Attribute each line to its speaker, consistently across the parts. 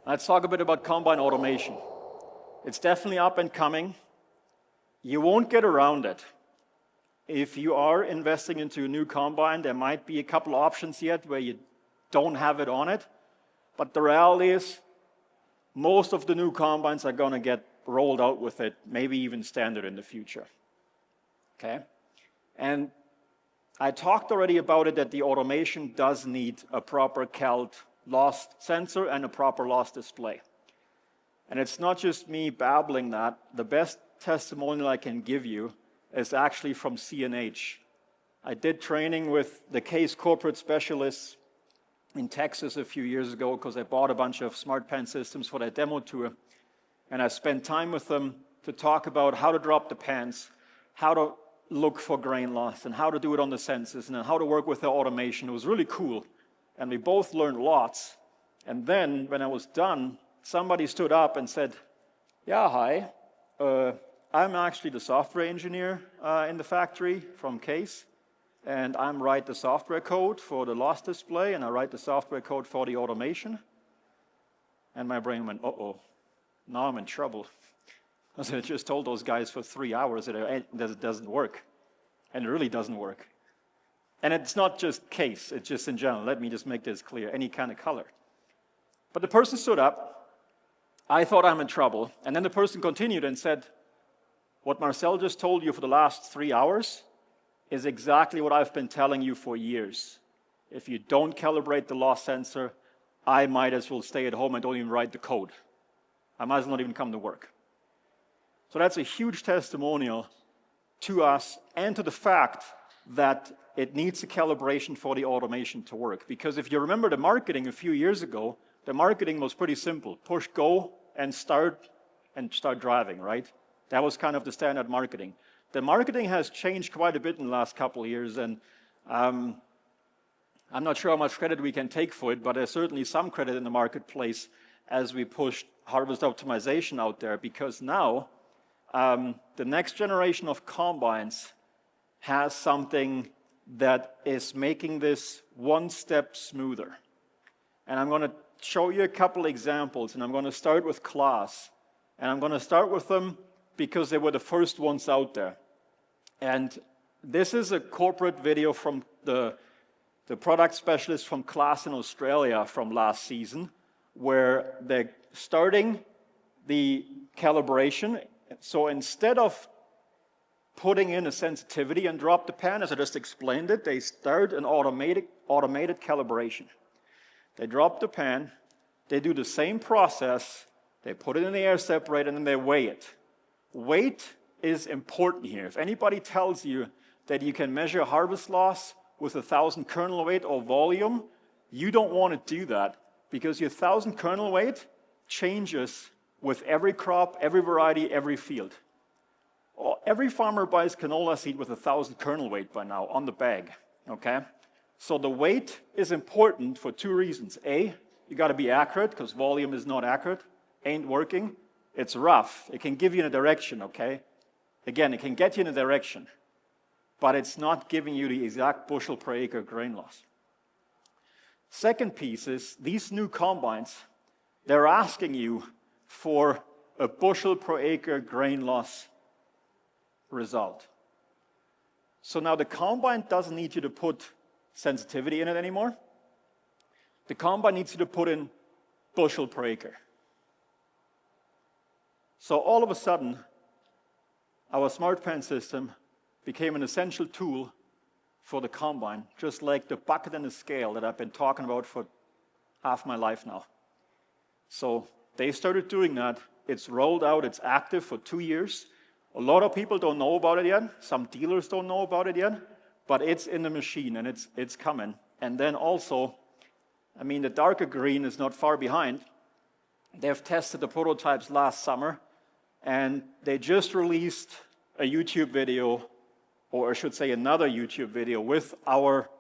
Speaker 1: Let's talk a bit about combine automation. It's definitely up and coming. You won't get around it. If you are investing into a new combine, there might be a couple options yet where you don't have it on it. But the reality is, most of the new combines are going to get rolled out with it, maybe even standard in the future. Okay? And I talked already about it that the automation does need a proper calt loss sensor and a proper loss display. And it's not just me babbling that. The best testimonial I can give you is actually from CNH. I did training with the case corporate specialists in Texas a few years ago because I bought a bunch of SmartPan systems for their demo tour. And I spent time with them to talk about how to drop the pans, how to look for grain loss, and how to do it on the sensors, and then how to work with the automation. It was really cool. And we both learned lots. And then when I was done, somebody stood up and said, yeah, hi, I'm actually the software engineer in the factory from Case, and I write the software code for the loss display, and I write the software code for the automation. And my brain went, uh-oh, now I'm in trouble. Because I just told those guys for 3 hours that it doesn't work. And it really doesn't work. And it's not just Case, it's just in general. Let me just make this clear, any kind of color. But the person stood up. I thought I'm in trouble. And then the person continued and said, what Marcel just told you for the last 3 hours is exactly what I've been telling you for years. If you don't calibrate the loss sensor, I might as well stay at home and don't even write the code. I might as well not even come to work. So that's a huge testimonial to us and to the fact that it needs a calibration for the automation to work. Because if you remember the marketing a few years ago, the marketing was pretty simple. Push go and start driving, right? That was kind of the standard marketing. The marketing has changed quite a bit in the last couple of years, and I'm not sure how much credit we can take for it, but there's certainly some credit in the marketplace as we push harvest optimization out there, because now the next generation of combines has something that is making this one step smoother. And I'm going to show you a couple examples, and I'm going to start with Claas. And I'm going to start with them because they were the first ones out there. And this is a corporate video from the product specialist from Claas in Australia from last season, where they're starting the calibration. So instead of putting in a sensitivity and drop the pan, as I just explained it, they start an automated calibration. They drop the pan, they do the same process, they put it in the air separator, and then they weigh it. Weight is important here. If anybody tells you that you can measure harvest loss with 1,000 kernel weight or volume, you don't want to do that, because your 1,000 kernel weight changes with every crop, every variety, every field. Every farmer buys canola seed with 1,000 kernel weight by now on the bag, okay? So the weight is important for two reasons. A, you got to be accurate, because volume is not accurate, ain't working. It's rough. It can give you a direction, okay? Again, it can get you in a direction, but it's not giving you the exact bushel per acre grain loss. Second piece is these new combines, they're asking you for a bushel per acre grain loss result. So now the combine doesn't need you to put sensitivity in it anymore. The combine needs you to put in bushel per acre. So all of a sudden, our SmartPan system became an essential tool for the combine, just like the bucket and the scale that I've been talking about for half my life now. So they started doing that. It's rolled out. It's active for 2 years. A lot of people don't know about it yet. Some dealers don't know about it yet. But it's in the machine, and it's coming. And then also, I mean, the darker green is not far behind. They've tested the prototypes last summer, and they just released a YouTube video, or I should say another YouTube video, with our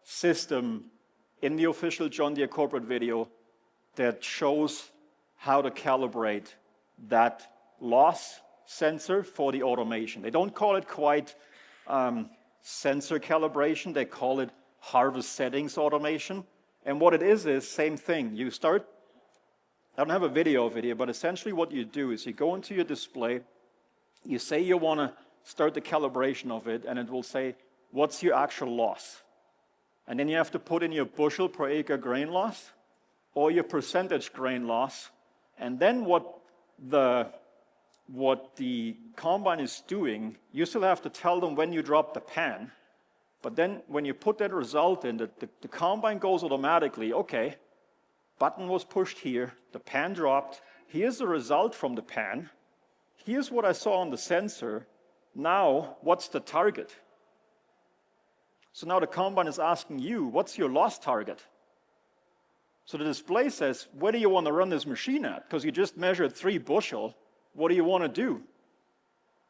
Speaker 1: system in the official John Deere corporate video that shows how to calibrate that loss sensor for the automation. They don't call it quite sensor calibration, they call it harvest settings automation. And what it is same thing. You start I don't have a video of it here, but essentially what you do is you go into your display, you say you want to start the calibration of it, and it will say, what's your actual loss? And then you have to put in your bushel per acre grain loss or your percentage grain loss. And then what the combine is doing, you still have to tell them when you drop the pan. But then when you put that result in, the combine goes automatically, okay, button was pushed here, the pan dropped, here's the result from the pan, here's what I saw on the sensor, now what's the target? So now the combine is asking you, what's your loss target? So the display says, where do you want to run this machine at? Because you just measured 3 bushel, what do you want to do?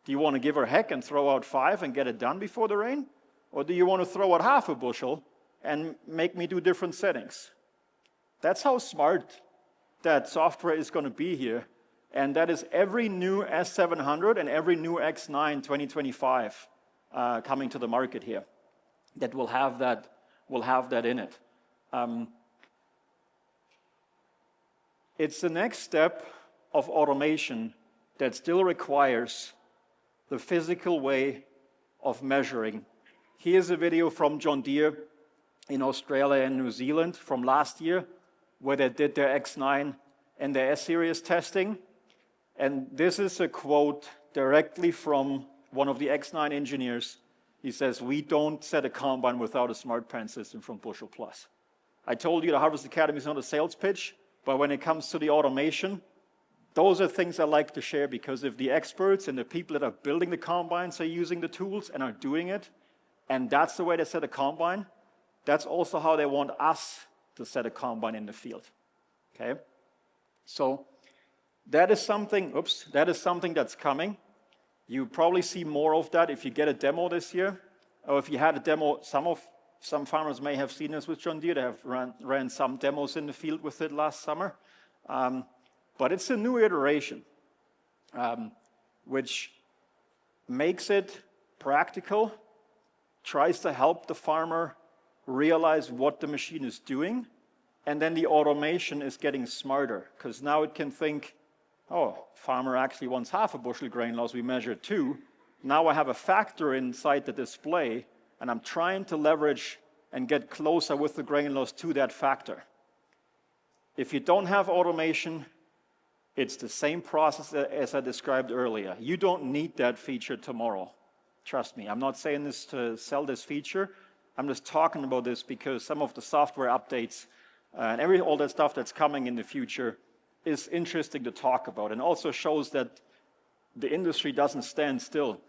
Speaker 1: Do you want to give her heck and throw out 5 and get it done before the rain? Or do you want to throw out half a bushel and make me do different settings? That's how smart that software is going to be here. And that is every new S700 and every new X9 2025 coming to the market here that will have that in it. It's the next step of automation that still requires the physical way of measuring. Here's a video from John Deere in Australia and New Zealand from last year, where they did their X9 and their S-Series testing. And this is a quote directly from one of the X9 engineers. He says, we don't set a combine without a SmartPan system from Bushel Plus. I told you the Harvest Academy is not a sales pitch, but when it comes to the automation, those are things I like to share, because if the experts and the people that are building the combines are using the tools and are doing it, and that's the way they set a combine, that's also how they want us to set a combine in the field. Okay? So that is something, that is something that's coming. You probably see more of that if you get a demo this year, or if you had a demo, some farmers may have seen this with John Deere. They have ran some demos in the field with it last summer. But it's a new iteration, which makes it practical, tries to help the farmer realize what the machine is doing, and then the automation is getting smarter, because now it can think, oh, farmer actually wants half a bushel grain loss, we measured 2. Now I have a factor inside the display, and I'm trying to leverage and get closer with the grain loss to that factor. If you don't have automation, it's the same process as I described earlier. You don't need that feature tomorrow. Trust me, I'm not saying this to sell this feature. I'm just talking about this because some of the software updates and all that stuff that's coming in the future is interesting to talk about, and also shows that the industry doesn't stand still.